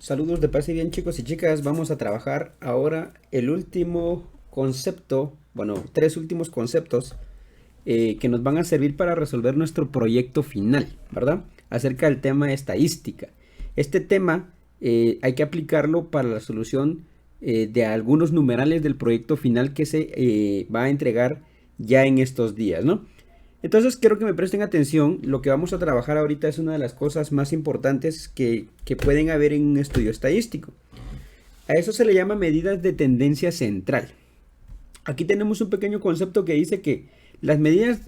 Saludos de paz y bien, chicos y chicas. Vamos a trabajar ahora el último concepto, bueno, tres últimos conceptos que nos van a servir para resolver nuestro proyecto final, ¿verdad? Acerca del tema de estadística. Este tema hay que aplicarlo para la solución de algunos numerales del proyecto final que se va a entregar ya en estos días, ¿no? Entonces quiero que me presten atención. Lo que vamos a trabajar ahorita es una de las cosas más importantes que pueden haber en un estudio estadístico. A eso se le llama medidas de tendencia central. Aquí tenemos un pequeño concepto que dice que las medidas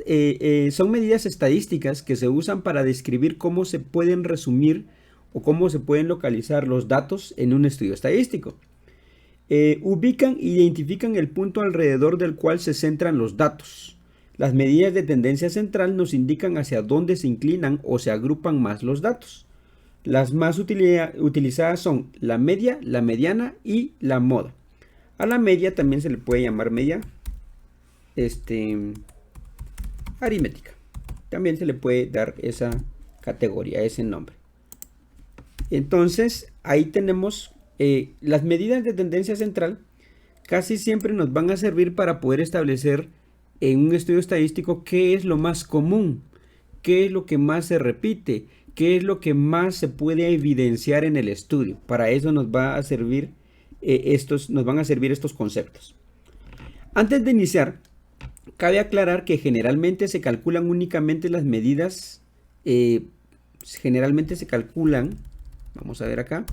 son medidas estadísticas que se usan para describir cómo se pueden resumir o cómo se pueden localizar los datos en un estudio estadístico. Ubican e identifican el punto alrededor del cual se centran los datos. Las medidas de tendencia central nos indican hacia dónde se inclinan o se agrupan más los datos. Las más utilizadas son la media, la mediana y la moda. A la media también se le puede llamar media aritmética. También se le puede dar esa categoría, ese nombre. Entonces, ahí tenemos las medidas de tendencia central. Casi siempre nos van a servir para poder establecer en un estudio estadístico qué es lo más común, qué es lo que más se repite, qué es lo que más se puede evidenciar en el estudio. Para eso nos va a servir nos van a servir estos conceptos. Antes de iniciar, cabe aclarar que generalmente se calculan únicamente las medidas, generalmente se calculan, vamos a ver acá,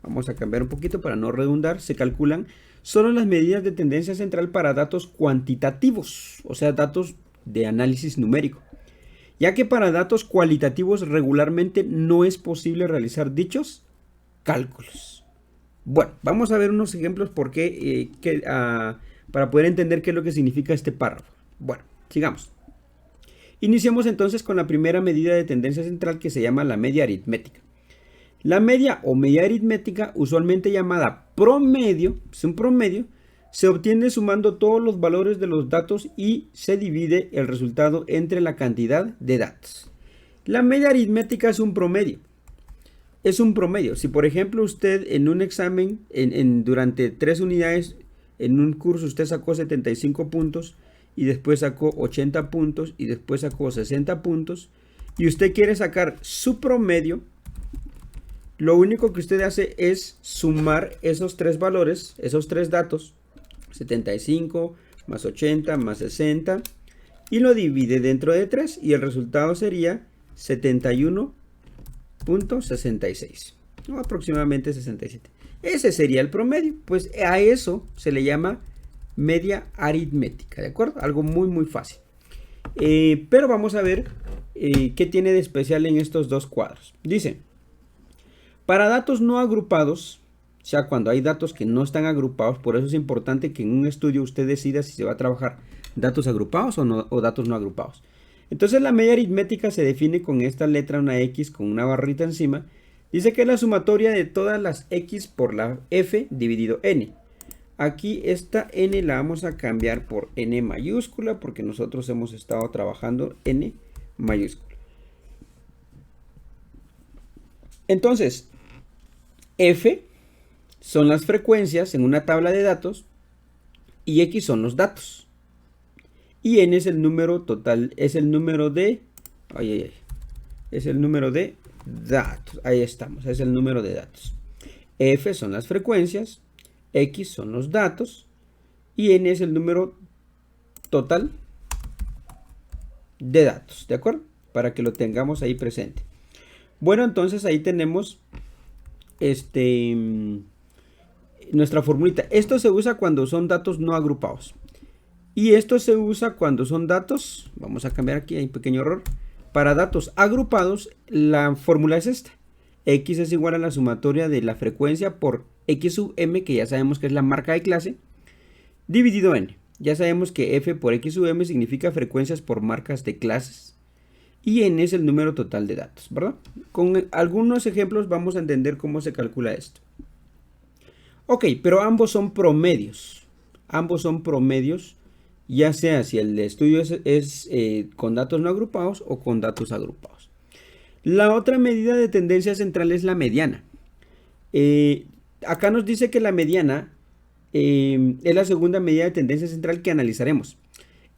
vamos a cambiar un poquito para no redundar, se calculan solo las medidas de tendencia central para datos cuantitativos, o sea, datos de análisis numérico, ya que para datos cualitativos regularmente no es posible realizar dichos cálculos. Bueno, vamos a ver unos ejemplos para poder entender qué es lo que significa este párrafo. Bueno, sigamos. Iniciamos entonces con la primera medida de tendencia central que se llama la media aritmética. La media o media aritmética, usualmente llamada promedio, es un promedio, se obtiene sumando todos los valores de los datos y se divide el resultado entre la cantidad de datos. La media aritmética es un promedio. Es un promedio. Si por ejemplo usted en un examen, durante 3 unidades, en un curso usted sacó 75 puntos y después sacó 80 puntos y después sacó 60 puntos y usted quiere sacar su promedio, lo único que usted hace es sumar esos tres valores, esos tres datos, 75 más 80 más 60, y lo divide dentro de 3 y el resultado sería 71.66, o aproximadamente 67. Ese sería el promedio, pues a eso se le llama media aritmética, ¿de acuerdo? Algo muy muy fácil. Pero vamos a ver qué tiene de especial en estos dos cuadros. Dice: para datos no agrupados, o sea, cuando hay datos que no están agrupados, por eso es importante que en un estudio usted decida si se va a trabajar datos agrupados o datos no agrupados. Entonces la media aritmética se define con esta letra, una X con una barrita encima. Dice que es la sumatoria de todas las X por la F dividido N. Aquí esta N la vamos a cambiar por N mayúscula porque nosotros hemos estado trabajando N mayúscula. Entonces, F son las frecuencias en una tabla de datos y X son los datos. Y N es el número total, es el número de, es el número de datos. Ahí estamos, es el número de datos. F son las frecuencias, X son los datos y N es el número total de datos, ¿de acuerdo? Para que lo tengamos ahí presente. Bueno, entonces ahí tenemos nuestra formulita. Esto se usa cuando son datos no agrupados. Y esto se usa cuando son datos, vamos a cambiar aquí, hay un pequeño error. Para datos agrupados, la fórmula es esta. X es igual a la sumatoria de la frecuencia por X sub M, que ya sabemos que es la marca de clase, dividido N. Ya sabemos que F por X sub M significa frecuencias por marcas de clases. Y N es el número total de datos, ¿verdad? Con algunos ejemplos vamos a entender cómo se calcula esto. Ok, pero ambos son promedios. Ambos son promedios, ya sea si el estudio es con datos no agrupados o con datos agrupados. La otra medida de tendencia central es la mediana. Acá nos dice que la mediana es la segunda medida de tendencia central que analizaremos.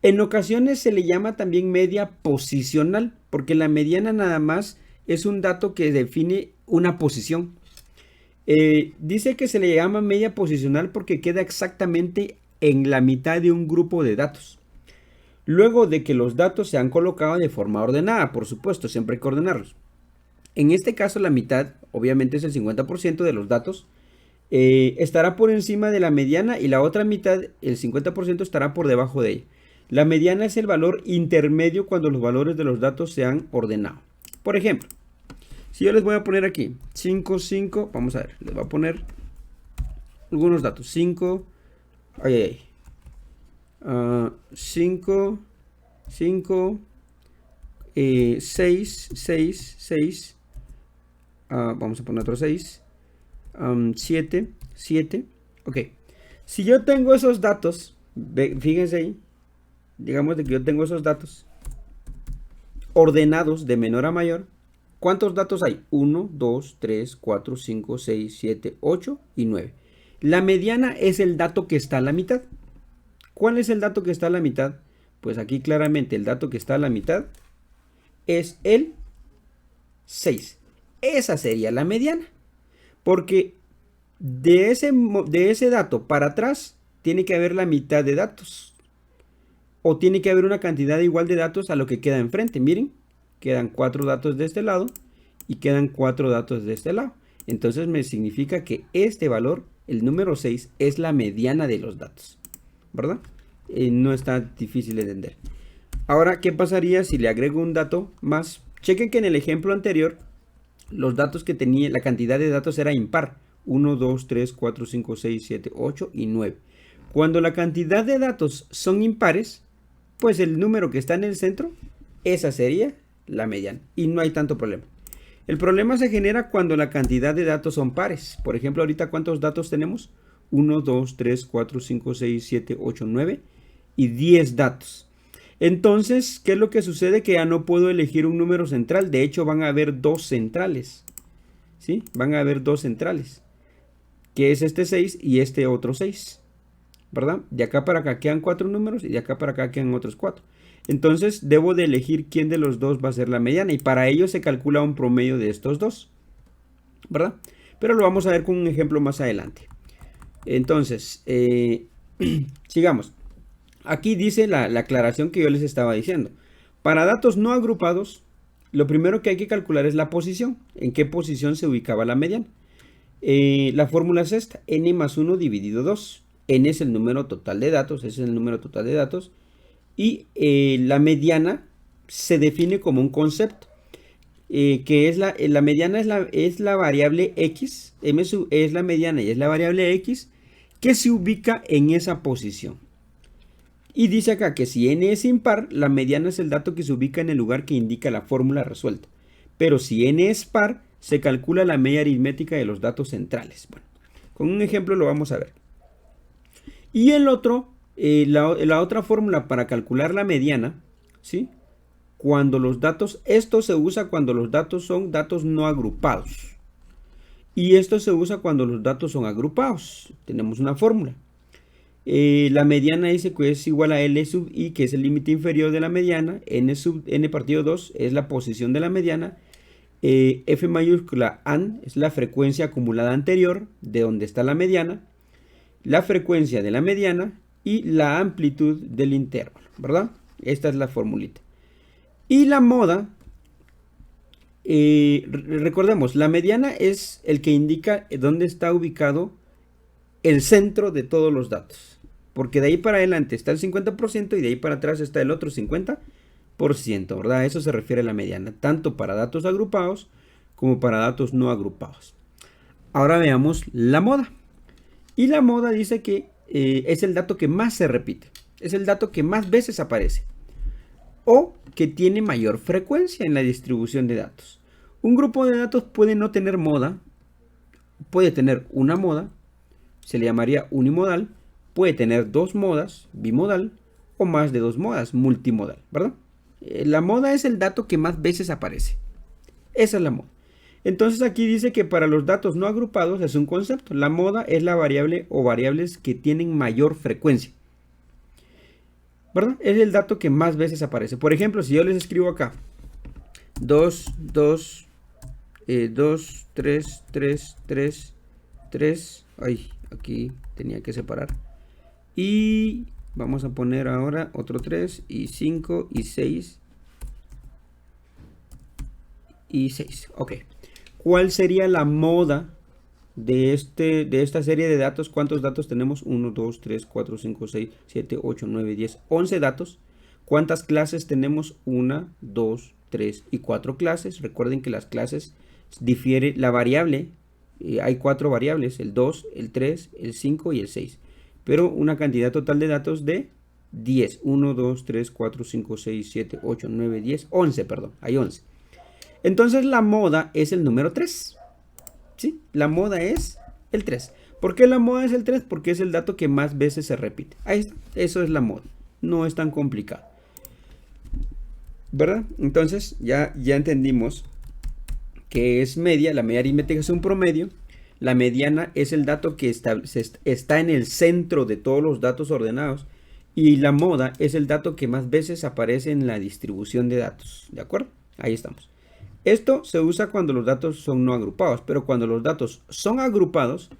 En ocasiones se le llama también media posicional, porque la mediana nada más es un dato que define una posición. Dice que se le llama media posicional porque queda exactamente en la mitad de un grupo de datos. Luego de que los datos se han colocado de forma ordenada, por supuesto, siempre hay que ordenarlos. En este caso la mitad, obviamente es el 50% de los datos, estará por encima de la mediana y la otra mitad, el 50%, estará por debajo de ella. La mediana es el valor intermedio cuando los valores de los datos se han ordenado. Por ejemplo, si yo les voy a poner aquí 5, 5, vamos a ver, les voy a poner algunos datos. 5, 5, 5, 6, 6, 6, vamos a poner otro 6, 7, 7, ok. Si yo tengo esos datos, fíjense ahí, digamos de que yo tengo esos datos ordenados de menor a mayor, ¿cuántos datos hay? 1, 2, 3, 4, 5, 6, 7, 8 y 9. La mediana es el dato que está a la mitad. ¿Cuál es el dato que está a la mitad? Pues aquí claramente el dato que está a la mitad es el 6. Esa sería la mediana. Porque de ese dato para atrás tiene que haber la mitad de datos. O tiene que haber una cantidad igual de datos a lo que queda enfrente. Miren, quedan 4 datos de este lado y quedan 4 datos de este lado. Entonces me significa que este valor, el número 6, es la mediana de los datos, ¿verdad? No está difícil de entender. Ahora, ¿qué pasaría si le agrego un dato más? Chequen que en el ejemplo anterior, los datos que tenía, la cantidad de datos era impar. 1, 2, 3, 4, 5, 6, 7, 8 y 9. Cuando la cantidad de datos son impares, pues el número que está en el centro, esa sería la mediana. Y no hay tanto problema. El problema se genera cuando la cantidad de datos son pares. Por ejemplo, ahorita, ¿cuántos datos tenemos? 1, 2, 3, 4, 5, 6, 7, 8, 9 y 10 datos. Entonces, ¿qué es lo que sucede? Que ya no puedo elegir un número central. De hecho, van a haber dos centrales. ¿Sí? Van a haber dos centrales. Que es este 6 y este otro 6. ¿Verdad? De acá para acá quedan 4 números y de acá para acá quedan otros 4. Entonces, debo de elegir quién de los dos va a ser la mediana. Y para ello se calcula un promedio de estos dos. ¿Verdad? Pero lo vamos a ver con un ejemplo más adelante. Entonces, sigamos. Aquí dice la aclaración que yo les estaba diciendo. Para datos no agrupados, lo primero que hay que calcular es la posición. ¿En qué posición se ubicaba la mediana? La fórmula es esta. N más 1 dividido 2. N es el número total de datos. Ese es el número total de datos. Y la mediana se define como un concepto. Que es la mediana es la variable X. M es la mediana y es la variable X que se ubica en esa posición. Y dice acá que si n es impar, la mediana es el dato que se ubica en el lugar que indica la fórmula resuelta. Pero si n es par, se calcula la media aritmética de los datos centrales. Bueno, con un ejemplo lo vamos a ver. Y el otro, la otra fórmula para calcular la mediana, ¿sí? Cuando los datos, esto se usa cuando los datos son datos no agrupados. Y esto se usa cuando los datos son agrupados. Tenemos una fórmula. La mediana dice que es igual a L sub I, que es el límite inferior de la mediana. N sub N partido 2 es la posición de la mediana. F mayúscula AN es la frecuencia acumulada anterior de donde está la mediana. La frecuencia de la mediana y la amplitud del intervalo, ¿verdad? Esta es la formulita. Y la moda, recordemos, la mediana es el que indica dónde está ubicado el centro de todos los datos. Porque de ahí para adelante está el 50% y de ahí para atrás está el otro 50%, ¿verdad? A eso se refiere la mediana, tanto para datos agrupados como para datos no agrupados. Ahora veamos la moda. Y la moda dice que es el dato que más se repite, es el dato que más veces aparece o que tiene mayor frecuencia en la distribución de datos. Un grupo de datos puede no tener moda, puede tener una moda, se le llamaría unimodal, puede tener dos modas, bimodal, o más de dos modas, multimodal, ¿verdad? La moda es el dato que más veces aparece. Esa es la moda. Entonces aquí dice que para los datos no agrupados es un concepto. La moda es la variable o variables que tienen mayor frecuencia, ¿verdad? Es el dato que más veces aparece. Por ejemplo, si yo les escribo acá 2, 2, 2, 3, 3, 3, 3. Ay, aquí tenía que separar. Y vamos a poner ahora otro 3 y 5 y 6 y 6. Ok. ¿Cuál sería la moda de esta serie de datos? ¿Cuántos datos tenemos? 1, 2, 3, 4, 5, 6, 7, 8, 9, 10, 11 datos. ¿Cuántas clases tenemos? 1, 2, 3 y 4 clases. Recuerden que las clases difiere la variable. Hay 4 variables, el 2, el 3, el 5 y el 6. Pero una cantidad total de datos de 10. 1, 2, 3, 4, 5, 6, 7, 8, 9, 10, 11, perdón. Hay 11. Entonces la moda es el número 3. ¿Sí? La moda es el 3. ¿Por qué la moda es el 3? Porque es el dato que más veces se repite. Ahí está. Eso es la moda. No es tan complicado, ¿verdad? Entonces ya entendimos que es media. La media aritmética es un promedio. La mediana es el dato que está en el centro de todos los datos ordenados. Y la moda es el dato que más veces aparece en la distribución de datos. ¿De acuerdo? Ahí estamos. Esto se usa cuando los datos son no agrupados, pero cuando los datos son agrupados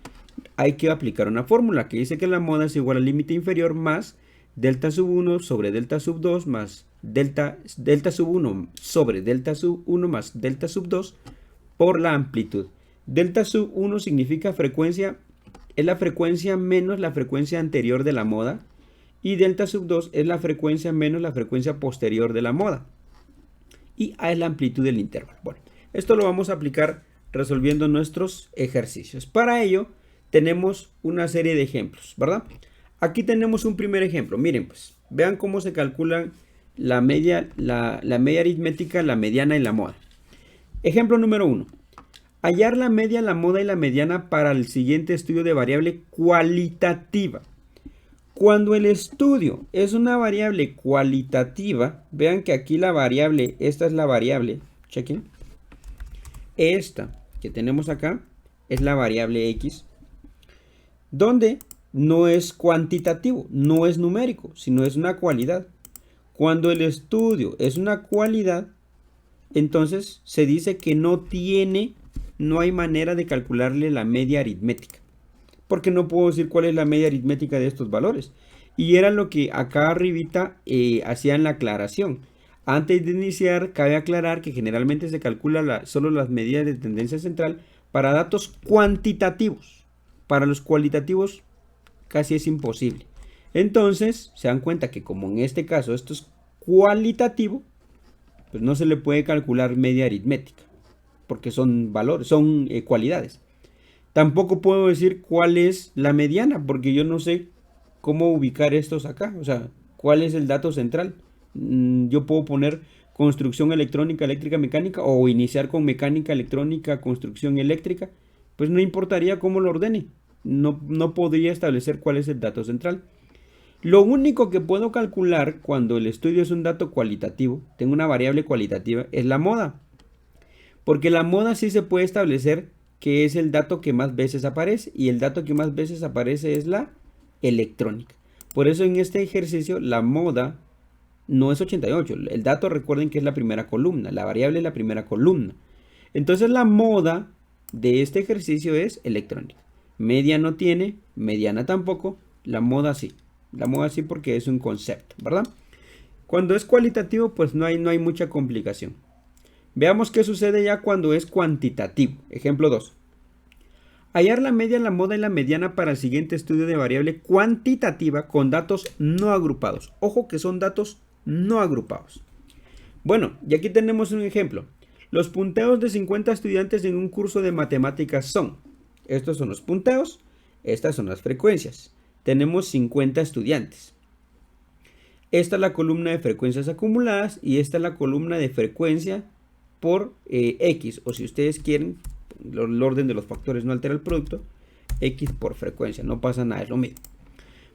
hay que aplicar una fórmula que dice que la moda es igual al límite inferior más delta sub 1 sobre delta sub 2 más delta sub 1 sobre delta sub 1 más delta sub 2 por la amplitud. Delta sub 1 significa frecuencia, es la frecuencia menos la frecuencia anterior de la moda, y delta sub 2 es la frecuencia menos la frecuencia posterior de la moda. Y A es la amplitud del intervalo. Bueno, esto lo vamos a aplicar resolviendo nuestros ejercicios. Para ello tenemos una serie de ejemplos, ¿verdad? Aquí tenemos un primer ejemplo. Miren, pues, vean cómo se calcula la media aritmética, la mediana y la moda. Ejemplo número 1. Hallar la media, la moda y la mediana para el siguiente estudio de variable cualitativa. Cuando el estudio es una variable cualitativa, vean que aquí la variable, esta es la variable, chequen. Esta que tenemos acá es la variable X, donde no es cuantitativo, no es numérico, sino es una cualidad. Cuando el estudio es una cualidad, entonces se dice que no hay manera de calcularle la media aritmética. Porque no puedo decir cuál es la media aritmética de estos valores. Y era lo que acá arribita hacían la aclaración. Antes de iniciar, cabe aclarar que generalmente se calcula solo las medidas de tendencia central para datos cuantitativos. Para los cualitativos casi es imposible. Entonces, se dan cuenta que como en este caso esto es cualitativo, pues no se le puede calcular media aritmética. Porque son valores, son cualidades. Tampoco puedo decir cuál es la mediana, porque yo no sé cómo ubicar estos acá. O sea, cuál es el dato central. Yo puedo poner construcción electrónica, eléctrica, mecánica, o iniciar con mecánica, electrónica, construcción eléctrica. Pues no importaría cómo lo ordene. No podría establecer cuál es el dato central. Lo único que puedo calcular cuando el estudio es un dato cualitativo, tengo una variable cualitativa, es la moda. Porque la moda sí se puede establecer que es el dato que más veces aparece, y el dato que más veces aparece es la electrónica. Por eso en este ejercicio la moda no es 88. El dato, recuerden que es la primera columna, la variable es la primera columna. Entonces la moda de este ejercicio es electrónica. Media no tiene, mediana tampoco, la moda sí. La moda sí porque es un concepto, ¿verdad? Cuando es cualitativo, pues no hay mucha complicación. Veamos qué sucede ya cuando es cuantitativo. Ejemplo 2. Hallar la media, la moda y la mediana para el siguiente estudio de variable cuantitativa con datos no agrupados. Ojo que son datos no agrupados. Bueno, y aquí tenemos un ejemplo. Los punteos de 50 estudiantes en un curso de matemáticas son. Estos son los punteos, estas son las frecuencias. Tenemos 50 estudiantes. Esta es la columna de frecuencias acumuladas y esta es la columna de frecuencia por X, o si ustedes quieren, el orden de los factores no altera el producto, X por frecuencia, no pasa nada, es lo mismo.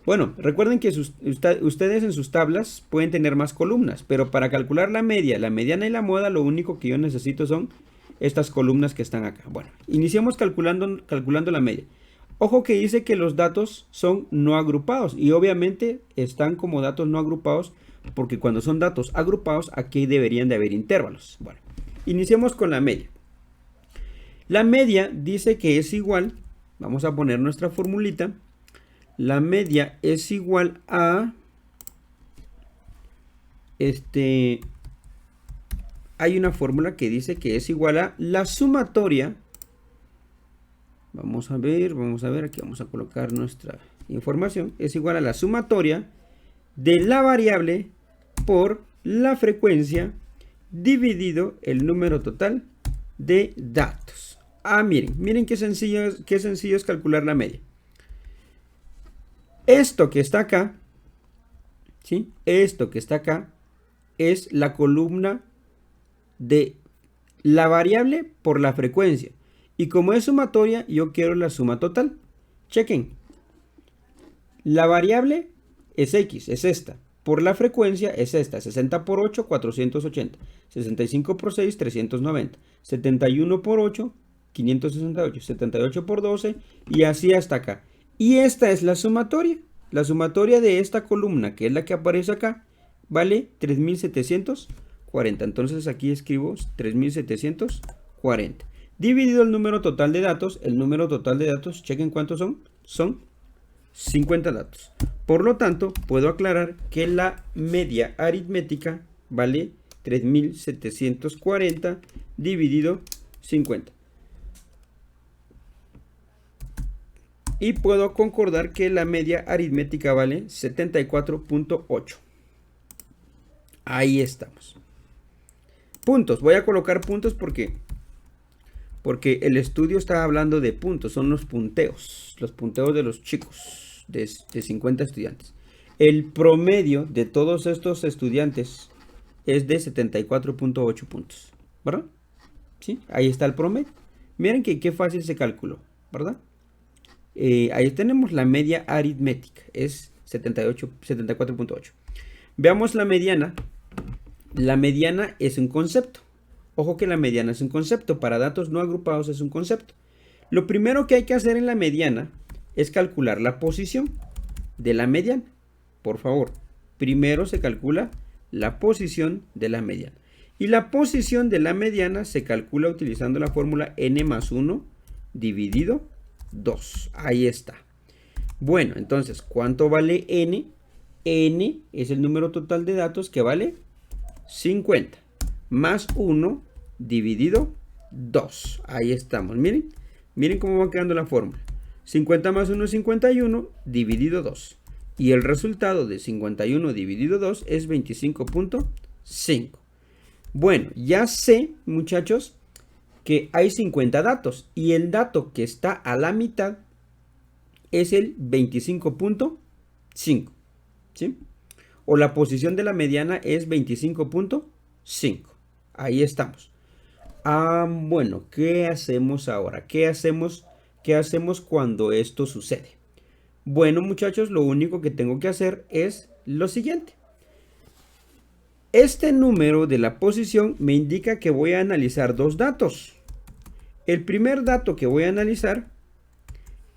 Bueno, recuerden que ustedes en sus tablas pueden tener más columnas, pero para calcular la media, la mediana y la moda, lo único que yo necesito son estas columnas que están acá. Bueno, iniciamos calculando la media. Ojo que dice que los datos son no agrupados y obviamente están como datos no agrupados porque cuando son datos agrupados aquí deberían de haber intervalos. Bueno, iniciemos con la media. La media dice que es igual, vamos a poner nuestra formulita, la media es igual a, hay una fórmula que dice que es igual a la sumatoria. Vamos a ver, aquí vamos a colocar nuestra información. Es igual a la sumatoria de la variable por la frecuencia dividido el número total de datos. Miren qué sencillo es calcular la media. Esto que está acá, ¿sí? Esto que está acá es la columna de la variable por la frecuencia. Y como es sumatoria, yo quiero la suma total. Chequen. La variable es X, es esta. Por la frecuencia es esta. 60 por 8, 480. 65 por 6, 390. 71 por 8, 568. 78 por 12 y así hasta acá. Y esta es la sumatoria. La sumatoria de esta columna, que es la que aparece acá, vale 3740. Entonces aquí escribo 3740. Dividido el número total de datos, chequen cuántos son 50 datos. Por lo tanto, puedo aclarar que la media aritmética vale 3740 dividido 50. Y puedo concordar que la media aritmética vale 74.8. Ahí estamos. Puntos. Voy a colocar puntos porque el estudio está hablando de puntos. Son los punteos de los chicos, de 50 estudiantes. El promedio de todos estos estudiantes es de 74.8 puntos, ¿verdad? ¿Sí? Ahí está el promedio. Miren que qué fácil se calculó, ¿verdad? Ahí tenemos la media aritmética, es 74.8. Veamos la mediana. La mediana es un concepto. Ojo que la mediana es un concepto. Para datos no agrupados es un concepto. Lo primero que hay que hacer en la mediana es calcular la posición de la mediana. Por favor, primero se calcula la posición de la mediana. Y la posición de la mediana se calcula utilizando la fórmula n más 1 dividido 2. Ahí está. Bueno, entonces, ¿cuánto vale n? N es el número total de datos que vale 50 más 1 dividido 2. Ahí estamos. Miren cómo va quedando la fórmula. 50 más 1 es 51 dividido 2. Y el resultado de 51 dividido 2 es 25.5. Bueno, ya sé, muchachos, que hay 50 datos y el dato que está a la mitad es el 25.5, ¿sí? O la posición de la mediana es 25.5. Ahí estamos. Bueno, ¿qué hacemos ahora? ¿Qué hacemos cuando esto sucede? Bueno, muchachos, lo único que tengo que hacer es lo siguiente. Este número de la posición me indica que voy a analizar dos datos. El primer dato que voy a analizar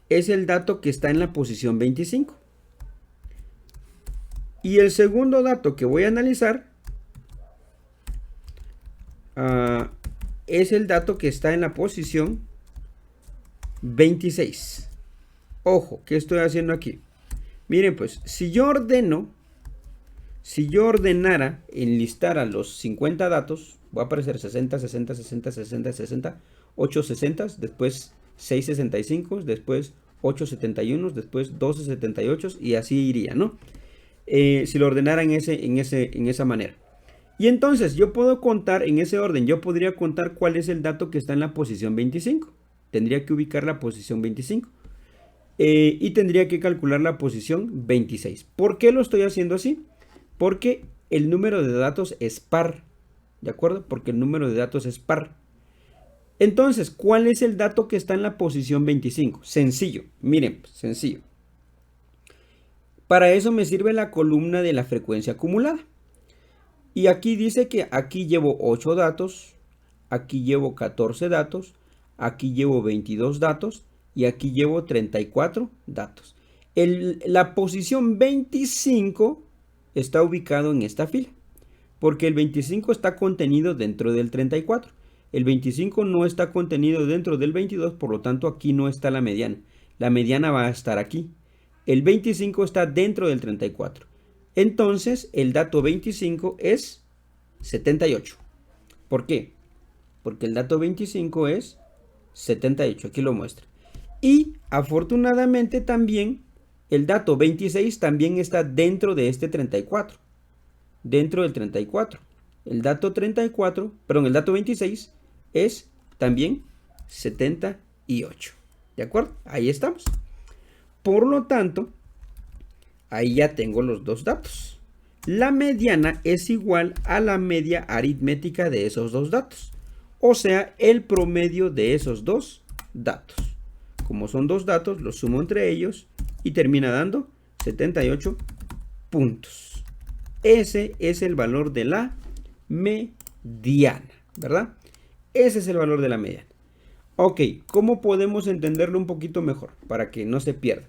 es el dato que está en la posición 25. Y el segundo dato que voy a analizar es el dato que está en la posición 26. Ojo, ¿qué estoy haciendo aquí? Miren, pues, si yo ordenara, enlistara los 50 datos, va a aparecer 60, 60, 60, 60, 60, 8 60, después 6 65, después 8 71, después 12 78 y así iría, ¿no? Si lo ordenara en esa manera. Y entonces yo puedo contar en ese orden, yo podría contar cuál es el dato que está en la posición 25. Tendría que ubicar la posición 25. Y tendría que calcular la posición 26. ¿Por qué lo estoy haciendo así? Porque el número de datos es par. ¿De acuerdo? Porque el número de datos es par. Entonces, ¿cuál es el dato que está en la posición 25? Sencillo. Miren, sencillo. Para eso me sirve la columna de la frecuencia acumulada. Y aquí dice que aquí llevo 8 datos, aquí llevo 14 datos, aquí llevo 22 datos y aquí llevo 34 datos. La posición 25 está ubicado en esta fila, porque el 25 está contenido dentro del 34. El 25 no está contenido dentro del 22, por lo tanto aquí no está la mediana. La mediana va a estar aquí. El 25 está dentro del 34. Entonces el dato 25 es 78. ¿Por qué? Porque el dato 25 es 78. Aquí lo muestra. Y afortunadamente también el dato 26 también está dentro de este 34. Dentro del 34. El dato 34, perdón, el dato 26 es también 78. ¿De acuerdo? Ahí estamos. Por lo tanto, ahí ya tengo los dos datos. La mediana es igual a la media aritmética de esos dos datos. O sea, el promedio de esos dos datos. Como son dos datos, los sumo entre ellos y termina dando 78 puntos. Ese es el valor de la mediana, ¿verdad? Ese es el valor de la mediana. Ok, ¿cómo podemos entenderlo un poquito mejor para que no se pierda?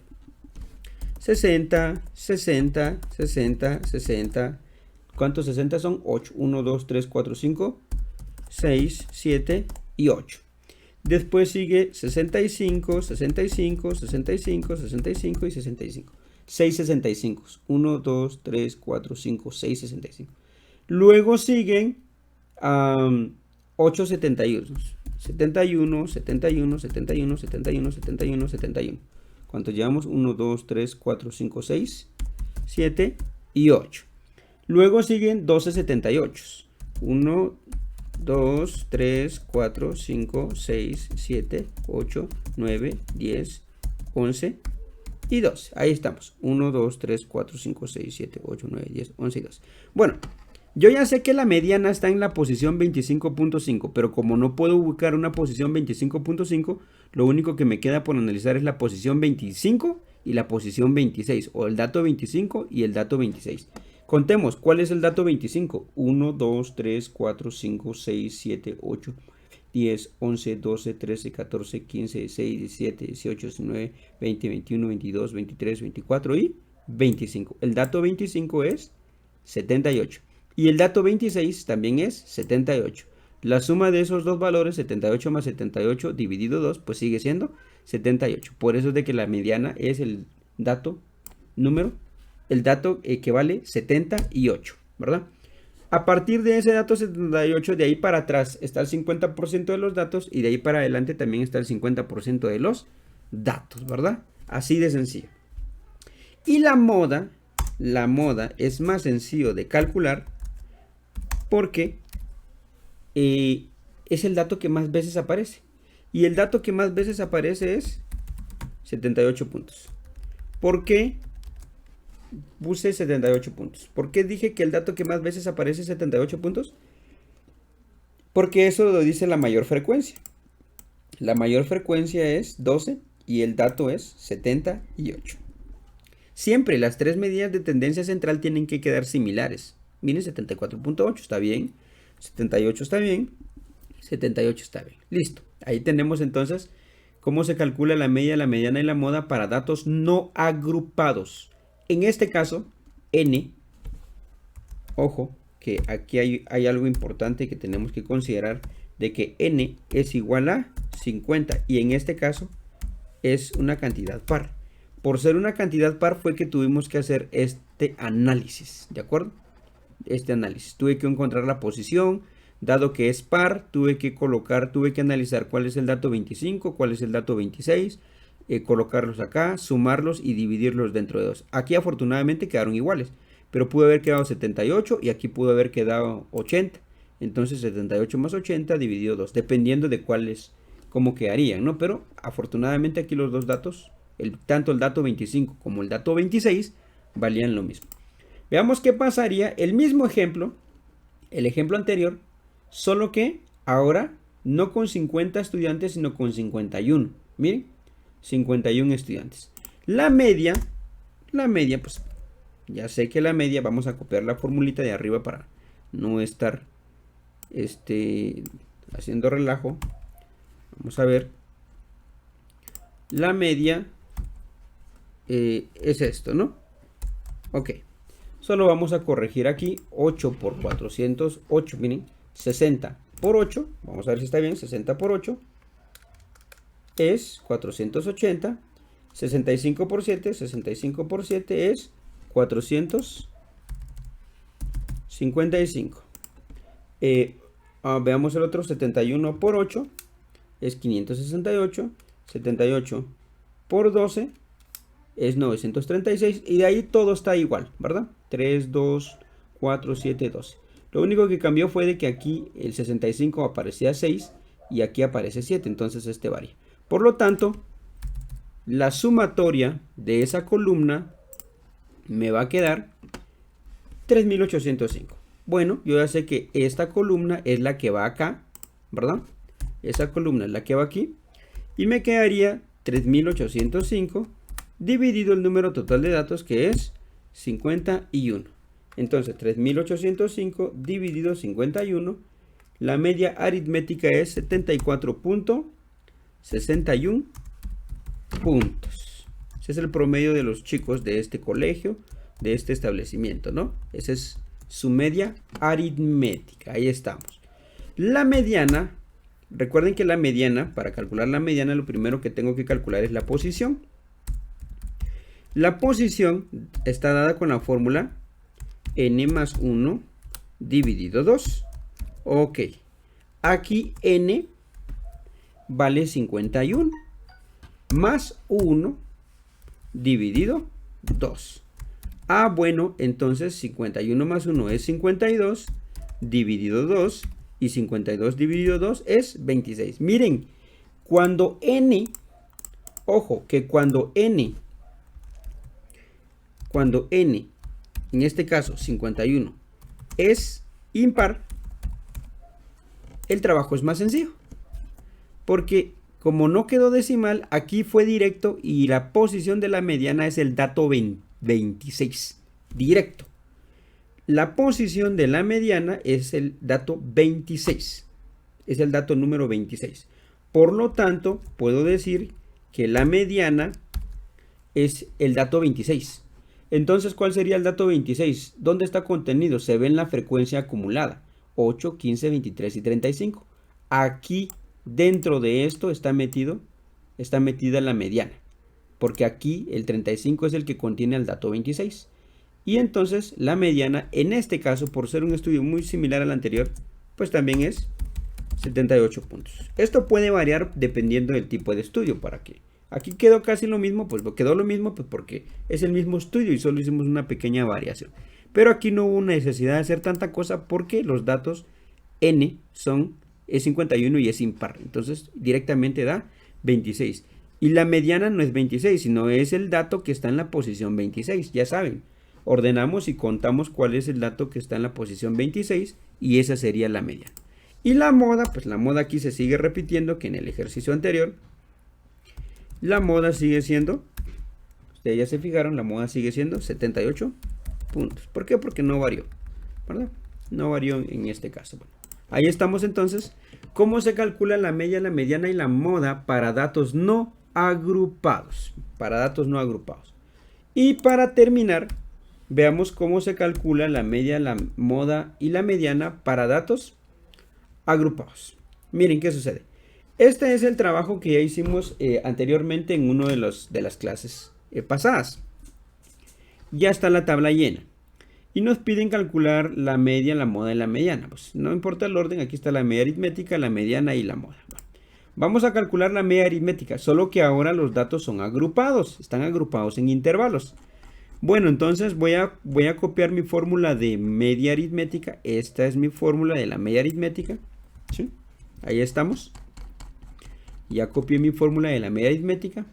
60, 60, 60, 60. ¿Cuántos 60 son? 8. 1, 2, 3, 4, 5, 6, 7 y 8. Después sigue 65, 65, 65, 65 y 65. 6 65. 1, 2, 3, 4, 5, 6 65. Luego siguen 8 71. 71, 71, 71, 71, 71, 71. ¿Cuántos llevamos? 1, 2, 3, 4, 5, 6, 7 y 8. Luego siguen 12 78. 1, 2, 3, 4, 5, 6, 7, 8, 9, 10, 11 y 12. Ahí estamos. 1, 2, 3, 4, 5, 6, 7, 8, 9, 10, 11 y 12. Bueno, yo ya sé que la mediana está en la posición 25.5, pero como no puedo ubicar una posición 25.5, lo único que me queda por analizar es la posición 25 y la posición 26, o el dato 25 y el dato 26. Contemos, ¿cuál es el dato 25? 1, 2, 3, 4, 5, 6, 7, 8, 10, 11, 12, 13, 14, 15, 16, 17, 18, 19, 20, 21, 22, 23, 24 y 25. El dato 25 es 78. Y el dato 26 también es 78. La suma de esos dos valores, 78 más 78 dividido 2, pues sigue siendo 78. Por eso es de que la mediana es el dato el dato que vale 78, ¿verdad? A partir de ese dato 78, de ahí para atrás está el 50% de los datos y de ahí para adelante también está el 50% de los datos, ¿verdad? Así de sencillo. Y la moda es más sencillo de calcular porque es el dato que más veces aparece. Y el dato que más veces aparece es 78 puntos. ¿Por qué puse 78 puntos? ¿Por qué dije que el dato que más veces aparece es 78 puntos? Porque eso lo dice la mayor frecuencia. La mayor frecuencia es 12 y el dato es 78. Siempre las tres medidas de tendencia central tienen que quedar similares. Miren, 74.8 está bien, 78 está bien, 78 está bien. Listo. Ahí tenemos entonces cómo se calcula la media, la mediana y la moda para datos no agrupados. En este caso, n, ojo, que aquí hay algo importante que tenemos que considerar, de que n es igual a 50 y en este caso es una cantidad par. Por ser una cantidad par fue que tuvimos que hacer este análisis, ¿de acuerdo? Este análisis. Tuve que encontrar la posición, dado que es par, tuve que analizar cuál es el dato 25, cuál es el dato 26, colocarlos acá, sumarlos y dividirlos dentro de 2. Aquí afortunadamente quedaron iguales, pero pudo haber quedado 78 y aquí pudo haber quedado 80. Entonces 78 más 80 dividido 2, dependiendo de cuáles, cómo quedarían, ¿no? Pero afortunadamente aquí los dos datos, tanto el dato 25 como el dato 26, valían lo mismo. Veamos qué pasaría, el mismo ejemplo, el ejemplo anterior, solo que ahora no con 50 estudiantes, sino con 51. Miren, 51 estudiantes. La media, pues ya sé que la media, vamos a copiar la formulita de arriba para no estar haciendo relajo, vamos a ver, la media es esto, ¿no? Ok, solo vamos a corregir aquí 8 por 408, miren, 60 por 8, vamos a ver si está bien, 60 por 8 es 480, 65 por 7, 65 por 7 es 455. Veamos el otro, 71 por 8 es 568, 78 por 12 es 936 y de ahí todo está igual, ¿verdad? 3, 2, 4, 7, 12. Lo único que cambió fue de que aquí el 65 aparecía 6 y aquí aparece 7, entonces este varía. Por lo tanto, la sumatoria de esa columna me va a quedar 3805. Bueno, yo ya sé que esta columna es la que va acá, ¿verdad? Esa columna es la que va aquí. Y me quedaría 3805 dividido el número total de datos, que es 51. Entonces, 3805 dividido 51, la media aritmética es 74.61 puntos. Ese es el promedio de los chicos de este colegio, de este establecimiento, ¿no? Esa es su media aritmética. Ahí estamos. La mediana, recuerden que la mediana, para calcular la mediana, lo primero que tengo que calcular es la posición. La posición está dada con la fórmula n más 1 dividido 2. Ok. Aquí n vale 51 más 1 dividido 2. Ah, bueno, entonces 51 más 1 es 52 dividido 2 y 52 dividido 2 es 26. Miren, cuando n, ojo, que cuando n, en este caso 51, es impar, el trabajo es más sencillo. Porque como no quedó decimal, aquí fue directo y la posición de la mediana es el dato 26. Directo. La posición de la mediana es el dato 26. Es el dato número 26. Por lo tanto, puedo decir que la mediana es el dato 26. Entonces, ¿cuál sería el dato 26? ¿Dónde está contenido? Se ve en la frecuencia acumulada. 8, 15, 23 y 35. Aquí, dentro de esto, está metida la mediana. Porque aquí el 35 es el que contiene el dato 26. Y entonces la mediana, en este caso, por ser un estudio muy similar al anterior, pues también es 78 puntos. Esto puede variar dependiendo del tipo de estudio. ¿Para qué? Aquí quedó casi lo mismo, pues quedó lo mismo pues porque es el mismo estudio y solo hicimos una pequeña variación. Pero aquí no hubo necesidad de hacer tanta cosa porque los datos n es 51 y es impar. Entonces directamente da 26. Y la mediana no es 26, sino es el dato que está en la posición 26. Ya saben, ordenamos y contamos cuál es el dato que está en la posición 26 y esa sería la mediana. Y la moda, pues la moda aquí se sigue repitiendo que en el ejercicio anterior. La moda sigue siendo, ustedes ya se fijaron, la moda sigue siendo 78 puntos. ¿Por qué? Porque no varió, ¿verdad? No varió en este caso. Bueno, ahí estamos entonces. ¿Cómo se calcula la media, la mediana y la moda para datos no agrupados? Para datos no agrupados. Y para terminar, veamos cómo se calcula la media, la moda y la mediana para datos agrupados. Miren qué sucede. Este es el trabajo que ya hicimos anteriormente en una de las clases pasadas. Ya está la tabla llena. Y nos piden calcular la media, la moda y la mediana. Pues no importa el orden, aquí está la media aritmética, la mediana y la moda. Bueno, vamos a calcular la media aritmética, solo que ahora los datos son agrupados, están agrupados en intervalos. Bueno, entonces voy a copiar mi fórmula de media aritmética. Esta es mi fórmula de la media aritmética. ¿Sí? Ahí estamos. Ya copié mi fórmula de la media aritmética.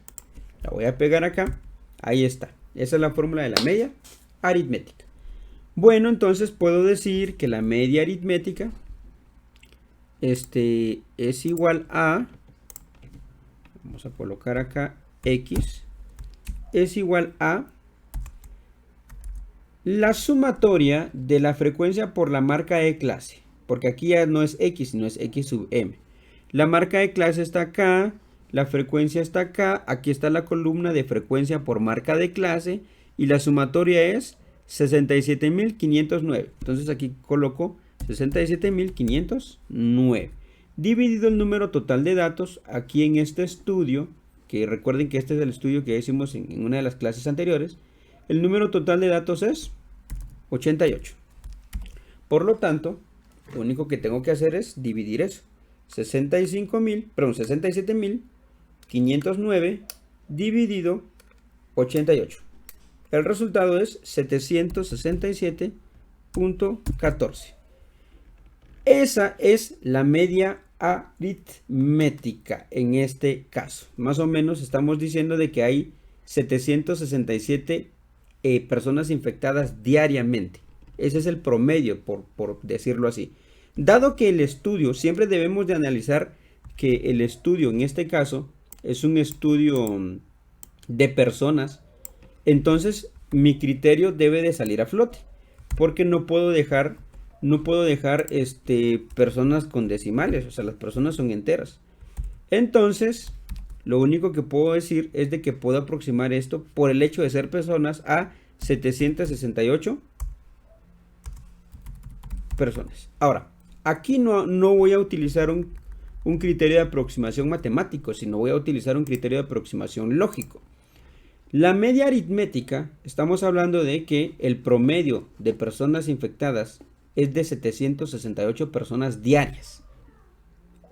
La voy a pegar acá. Ahí está. Esa es la fórmula de la media aritmética. Bueno, entonces puedo decir que la media aritmética es igual a, vamos a colocar acá x, es igual a la sumatoria de la frecuencia por la marca de clase. porque aquí ya no es X, sino es X sub M. La marca de clase está acá, la frecuencia está acá, aquí está la columna de frecuencia por marca de clase y la sumatoria es 67.509. Entonces aquí coloco 67.509. Dividido el número total de datos aquí en este estudio, que recuerden que este es el estudio que hicimos en una de las clases anteriores, el número total de datos es 88. Por lo tanto, lo único que tengo que hacer es dividir eso. 67.509 dividido 88. El resultado es 767.14. Esa es la media aritmética en este caso. Más o menos estamos diciendo de que hay 767 personas infectadas diariamente. Ese es el promedio, por decirlo así. Dado que el estudio, siempre debemos de analizar que el estudio en este caso es un estudio de personas, entonces mi criterio debe de salir a flote, porque no puedo dejar personas con decimales, o sea, las personas son enteras. Entonces, lo único que puedo decir es de que puedo aproximar esto por el hecho de ser personas a 768 personas. Ahora, aquí no voy a utilizar un criterio de aproximación matemático, sino voy a utilizar un criterio de aproximación lógico. La media aritmética, estamos hablando de que el promedio de personas infectadas es de 768 personas diarias.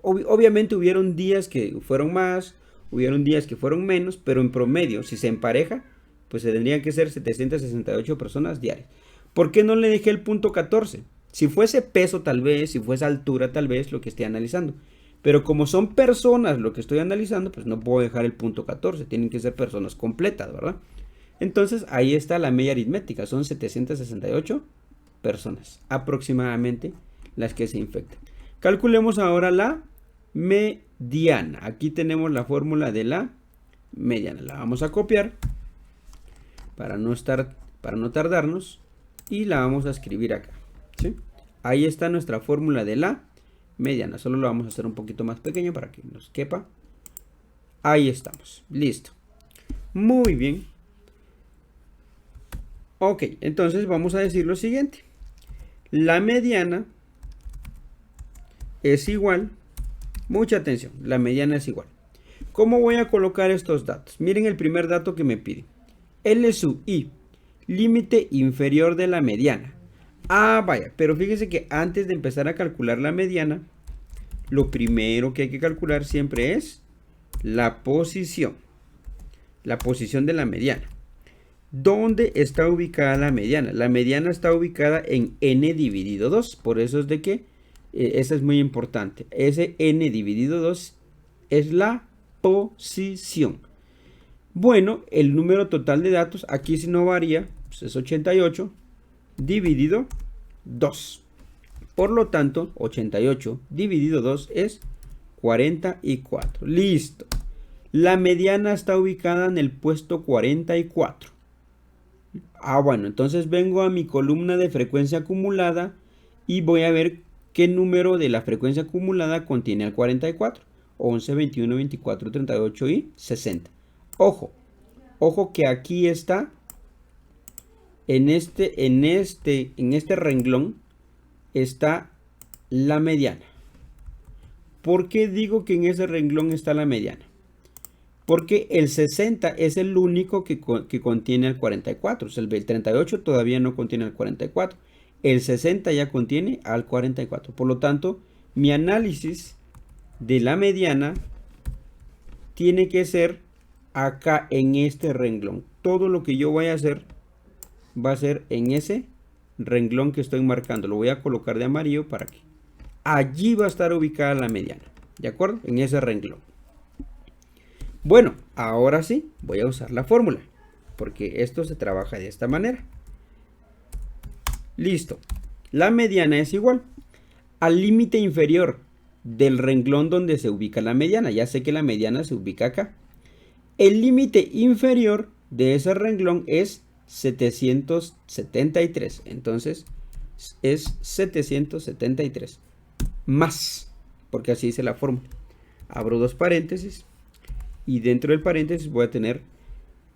Obviamente hubieron días que fueron más, hubieron días que fueron menos, pero en promedio, si se empareja, pues se tendrían que ser 768 personas diarias. ¿Por qué no le dejé el punto 14? Si fuese peso tal vez, si fuese altura tal vez, lo que esté analizando. Pero como son personas lo que estoy analizando, pues no puedo dejar el punto 14. Tienen que ser personas completas, ¿verdad? Entonces ahí está la media aritmética. Son 768 personas aproximadamente las que se infectan. Calculemos ahora la mediana. Aquí tenemos la fórmula de la mediana. La vamos a copiar para no tardarnos y la vamos a escribir acá. ¿Sí? Ahí está nuestra fórmula de la mediana. Solo lo vamos a hacer un poquito más pequeño para que nos quepa. Ahí estamos. Listo. Muy bien. Ok, entonces vamos a decir lo siguiente. La mediana es igual. Mucha atención. La mediana es igual. ¿Cómo voy a colocar estos datos? Miren el primer dato que me pide. L sub i. Límite inferior de la mediana. Ah, vaya, pero fíjense que antes de empezar a calcular la mediana, lo primero que hay que calcular siempre es la posición de la mediana. ¿Dónde está ubicada la mediana? La mediana está ubicada en n dividido 2, por eso es de que eso es muy importante. Ese n dividido 2 es la posición. Bueno, el número total de datos, aquí si no varía, pues es 88 dividido 2. Por lo tanto, 88 dividido 2 es 44. Listo. La mediana está ubicada en el puesto 44. Ah, bueno, entonces vengo a mi columna de frecuencia acumulada y voy a ver qué número de la frecuencia acumulada contiene el 44. 11, 21, 24, 38 y 60. Ojo que aquí está, en este renglón está la mediana. ¿Por qué digo que en ese renglón está la mediana? Porque el 60 es el único que contiene el 44. O sea, el 38 todavía no contiene el 44. El 60 ya contiene al 44. Por lo tanto, mi análisis de la mediana tiene que ser acá en este renglón. Todo lo que yo vaya a hacer va a ser en ese renglón que estoy marcando. Lo voy a colocar de amarillo para que allí va a estar ubicada la mediana. ¿De acuerdo? En ese renglón. Bueno, ahora sí voy a usar la fórmula, porque esto se trabaja de esta manera. Listo. La mediana es igual al límite inferior del renglón donde se ubica la mediana. Ya sé que la mediana se ubica acá. El límite inferior de ese renglón es 773. Entonces es 773. más, porque así dice la fórmula. Abro dos paréntesis y dentro del paréntesis voy a tener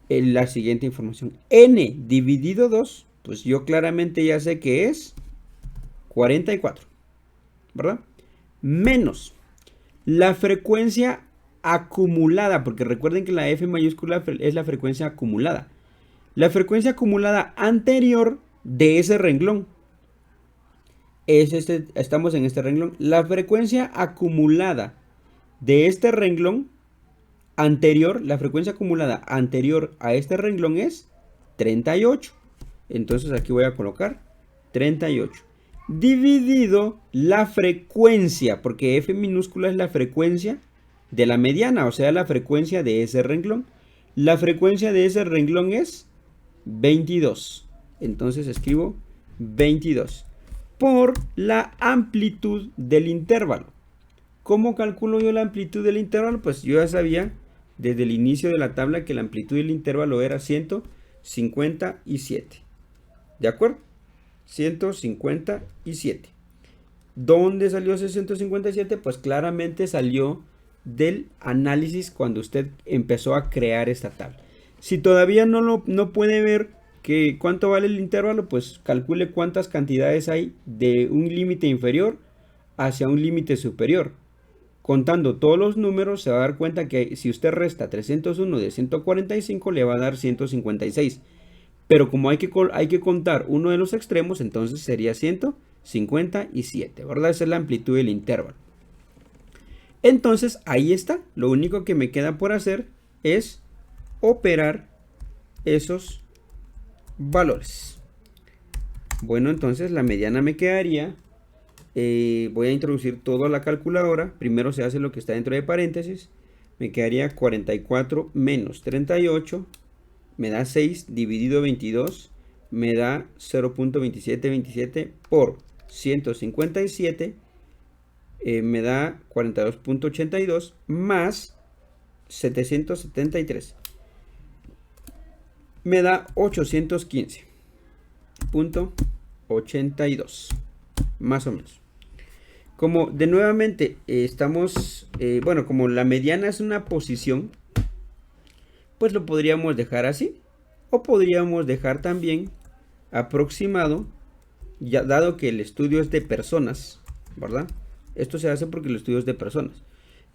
la siguiente información. N dividido 2, pues yo claramente ya sé que es 44, ¿verdad? Menos la frecuencia acumulada, porque recuerden que la F mayúscula es la frecuencia acumulada. La frecuencia acumulada anterior de ese renglón. Estamos en este renglón. La frecuencia acumulada de este renglón anterior, la frecuencia acumulada anterior a este renglón es 38. Entonces aquí voy a colocar 38. Dividido la frecuencia, porque F minúscula es la frecuencia de la mediana, o sea, la frecuencia de ese renglón. La frecuencia de ese renglón es 22. Entonces escribo 22 por la amplitud del intervalo. ¿Cómo calculo yo la amplitud del intervalo? Pues yo ya sabía desde el inicio de la tabla que la amplitud del intervalo era 157. ¿De acuerdo? 157. ¿Dónde salió ese 157? Pues claramente salió del análisis cuando usted empezó a crear esta tabla. Si todavía no puede ver que cuánto vale el intervalo, pues calcule cuántas cantidades hay de un límite inferior hacia un límite superior. Contando todos los números se va a dar cuenta que si usted resta 301 de 145 le va a dar 156. Pero como hay que contar uno de los extremos, entonces sería 157, ¿verdad? Esa es la amplitud del intervalo. Entonces ahí está. Lo único que me queda por hacer es operar esos valores. Bueno, entonces la mediana me quedaría. Voy a introducir todo a la calculadora. Primero se hace lo que está dentro de paréntesis. Me quedaría 44 menos 38. Me da 6 dividido 22. Me da 0.2727 por 157. Me da 42.82 más 773. Me da 815.82. Más o menos. Como de nuevamente estamos, bueno, como la mediana es una posición, pues lo podríamos dejar así. O podríamos dejar también aproximado, ya dado que el estudio es de personas, ¿verdad? Esto se hace porque el estudio es de personas.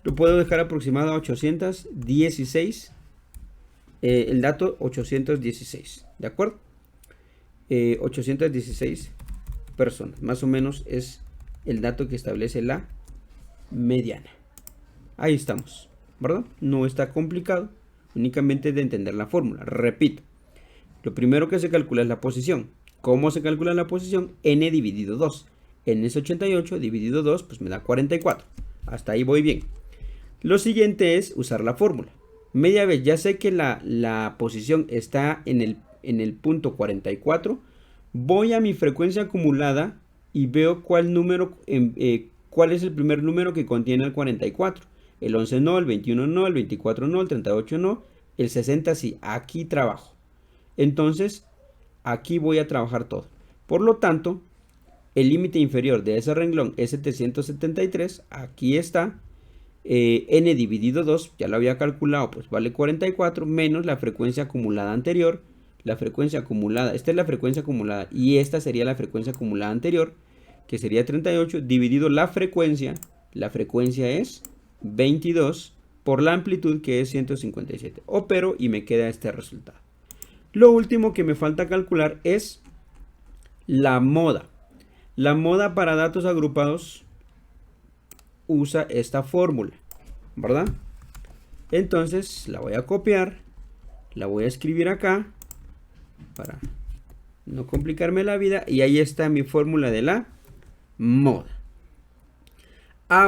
Lo puedo dejar aproximado a 816. El dato 816, ¿de acuerdo? 816 personas, más o menos es el dato que establece la mediana. Ahí estamos, ¿verdad? No está complicado, únicamente de entender la fórmula. Repito, lo primero que se calcula es la posición. ¿Cómo se calcula la posición? N dividido 2. N es 88, dividido 2, pues me da 44. Hasta ahí voy bien. Lo siguiente es usar la fórmula. Media vez, ya sé que la posición está en el punto 44. Voy a mi frecuencia acumulada y veo cuál es el primer número que contiene el 44. El 11 no, el 21 no, el 24 no, el 38 no, el 60 sí. Aquí trabajo. Entonces, aquí voy a trabajar todo. Por lo tanto, el límite inferior de ese renglón es 773. Aquí está. N dividido 2, ya lo había calculado, pues vale 44 menos la frecuencia acumulada anterior. La frecuencia acumulada, esta es la frecuencia acumulada y esta sería la frecuencia acumulada anterior, que sería 38 dividido la frecuencia es 22 por la amplitud, que es 157. Opero y me queda este resultado. Lo último que me falta calcular es la moda. La moda para datos agrupados usa esta fórmula, ¿verdad? Entonces la voy a copiar, la voy a escribir acá para no complicarme la vida, y ahí está mi fórmula de la moda.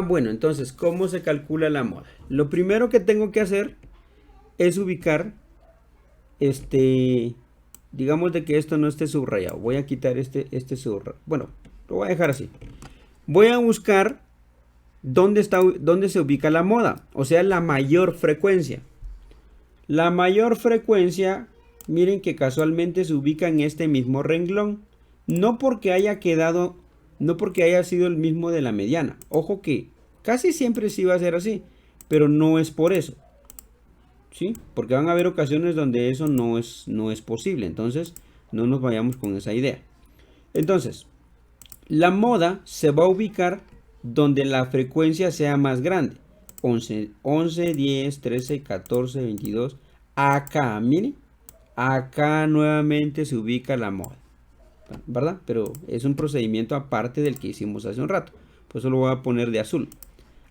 Bueno, entonces, ¿cómo se calcula la moda? Lo primero que tengo que hacer es ubicar, digamos de que esto no esté subrayado. Voy a quitar este subrayado. Bueno, lo voy a dejar así. Voy a buscar dónde se ubica la moda, o sea, la mayor frecuencia. La mayor frecuencia, miren que casualmente se ubica en este mismo renglón. No porque haya quedado no porque haya sido el mismo de la mediana. Ojo que casi siempre sí va a ser así, pero no es por eso, ¿sí? Porque van a haber ocasiones donde eso no es posible, entonces no nos vayamos con esa idea. Entonces, la moda se va a ubicar donde la frecuencia sea más grande. 11, 11, 10, 13, 14, 22. Acá, miren. Acá nuevamente se ubica la moda, ¿verdad? Pero es un procedimiento aparte del que hicimos hace un rato. Por eso lo voy a poner de azul.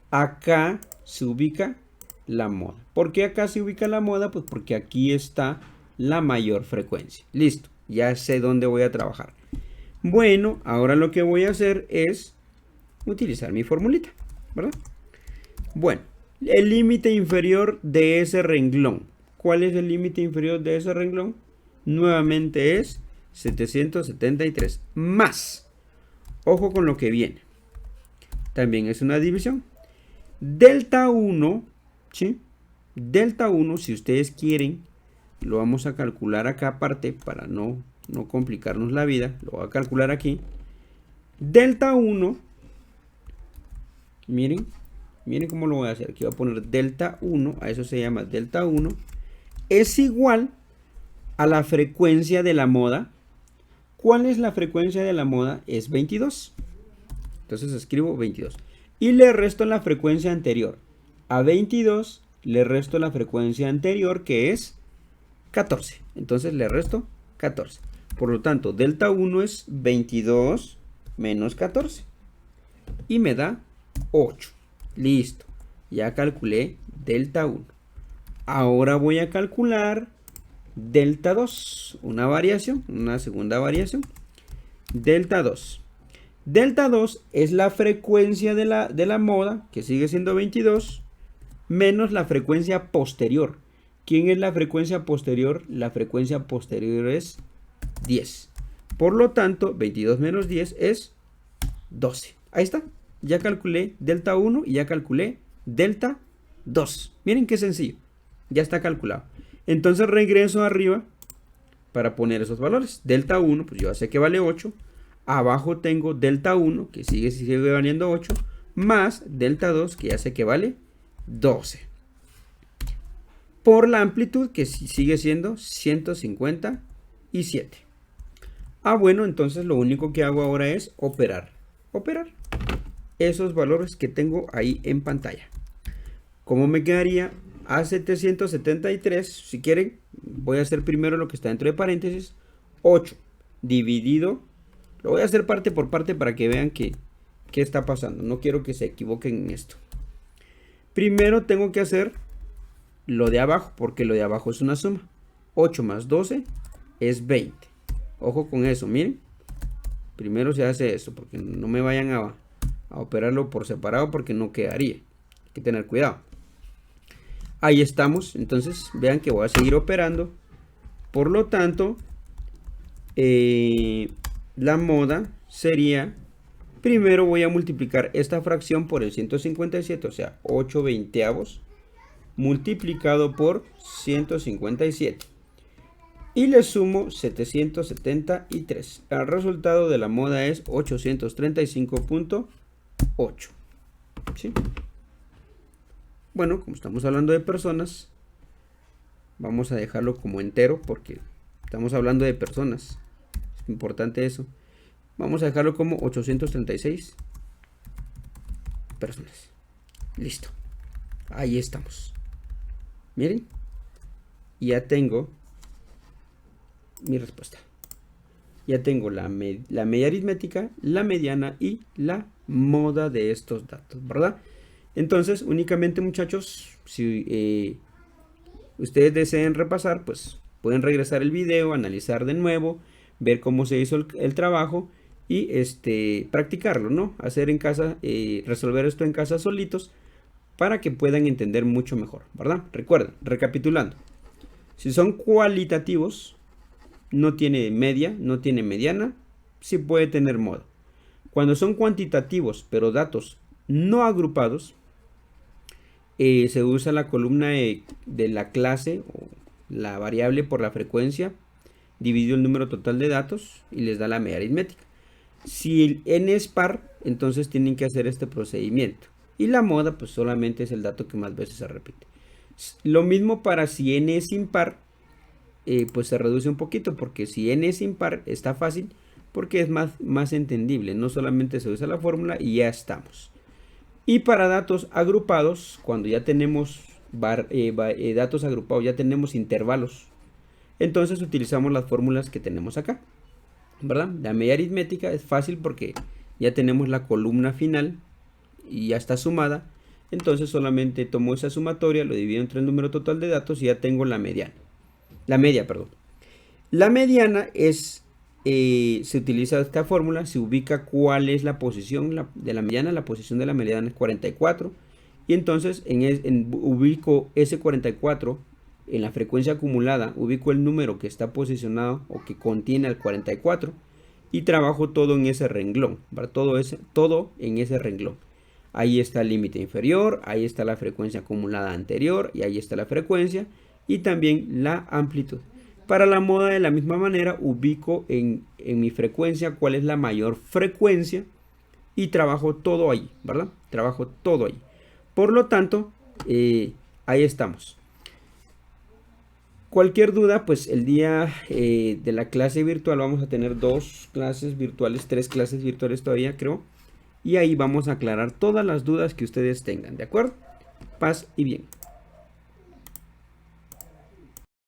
Acá se ubica la moda. ¿Por qué acá se ubica la moda? Pues porque aquí está la mayor frecuencia. Listo, ya sé dónde voy a trabajar. Bueno, ahora lo que voy a hacer es utilizar mi formulita, ¿verdad? Bueno, el límite inferior de ese renglón. ¿Cuál es el límite inferior de ese renglón? Nuevamente es 773 más. Ojo con lo que viene. También es una división. Delta 1, ¿sí? Delta 1, si ustedes quieren, lo vamos a calcular acá aparte para no complicarnos la vida. Lo voy a calcular aquí. Delta 1, miren cómo lo voy a hacer. Aquí voy a poner delta 1, a eso se llama delta 1, es igual a la frecuencia de la moda. ¿Cuál es la frecuencia de la moda? Es 22. Entonces escribo 22. Y le resto la frecuencia anterior. A 22 le resto la frecuencia anterior, que es 14. Entonces le resto 14. Por lo tanto, delta 1 es 22 menos 14. Y me da 8. Listo. Ya calculé delta 1. Ahora voy a calcular delta 2. Una variación, una segunda variación. Delta 2. Delta 2 es la frecuencia de la moda, que sigue siendo 22, menos la frecuencia posterior. ¿Quién es la frecuencia posterior? La frecuencia posterior es 10. Por lo tanto, 22 menos 10 es 12. Ahí está. Ya calculé delta 1 y ya calculé delta 2. Miren qué sencillo. Ya está calculado. Entonces regreso arriba para poner esos valores. Delta 1, pues yo ya sé que vale 8. Abajo tengo delta 1, que sigue valiendo 8, más delta 2, que ya sé que vale 12. Por la amplitud, que sigue siendo 157. Bueno, entonces lo único que hago ahora es operar. Operar esos valores que tengo ahí en pantalla. ¿Cómo me quedaría? A 773, si quieren, voy a hacer primero lo que está dentro de paréntesis. 8 dividido. Lo voy a hacer parte por parte para que vean qué está pasando. No quiero que se equivoquen en esto. Primero tengo que hacer lo de abajo, porque lo de abajo es una suma. 8 más 12 es 20. Ojo con eso, miren. Primero se hace eso, porque no me vayan a operarlo por separado, porque no quedaría. Hay que tener cuidado. Ahí estamos. Entonces, vean que voy a seguir operando. Por lo tanto, la moda sería, primero voy a multiplicar esta fracción por el 157, o sea, 8 veinteavos multiplicado por 157. Y le sumo 773. El resultado de la moda es 835.8. ¿Sí? Bueno, como estamos hablando de personas, vamos a dejarlo como entero porque estamos hablando de personas. Es importante eso. Vamos a dejarlo como 836 personas. Listo. Ahí estamos. Miren. Ya tengo mi respuesta. Ya tengo la media aritmética, la mediana y la moda de estos datos, ¿verdad? Entonces, únicamente, muchachos, si ustedes deseen repasar, pues pueden regresar el video, analizar de nuevo, ver cómo se hizo el trabajo y practicarlo, ¿no? Hacer en casa, resolver esto en casa solitos para que puedan entender mucho mejor, ¿verdad? Recuerden, recapitulando, si son cualitativos, no tiene media, no tiene mediana, sí puede tener moda. Cuando son cuantitativos, pero datos no agrupados, se usa la columna de la clase o la variable por la frecuencia, dividido el número total de datos y les da la media aritmética. Si el n es par, entonces tienen que hacer este procedimiento. Y la moda, pues solamente es el dato que más veces se repite. Lo mismo para si n es impar, pues se reduce un poquito, porque si n es impar está fácil, porque es más entendible. No solamente se usa la fórmula y ya estamos. Y para datos agrupados, cuando ya tenemos datos agrupados, ya tenemos intervalos, entonces utilizamos las fórmulas que tenemos acá, ¿verdad? La media aritmética es fácil porque ya tenemos la columna final y ya está sumada. Entonces solamente tomo esa sumatoria, lo divido entre el número total de datos y ya tengo la mediana. La media, perdón. La mediana es, se utiliza esta fórmula, se ubica cuál es la posición de la mediana. La posición de la mediana es 44. Y entonces ubico ese 44 en la frecuencia acumulada, ubico el número que está posicionado o que contiene el 44 y trabajo todo en ese renglón, ¿verdad? Todo en ese renglón. Ahí está el límite inferior, ahí está la frecuencia acumulada anterior y ahí está la frecuencia y también la amplitud. Para la moda de la misma manera ubico en mi frecuencia cuál es la mayor frecuencia y trabajo todo ahí, ¿verdad? Trabajo todo ahí. Por lo tanto, ahí estamos. Cualquier duda, pues el día de la clase virtual vamos a tener 2 clases virtuales, 3 clases virtuales todavía creo. Y ahí vamos a aclarar todas las dudas que ustedes tengan, ¿de acuerdo? Paz y bien.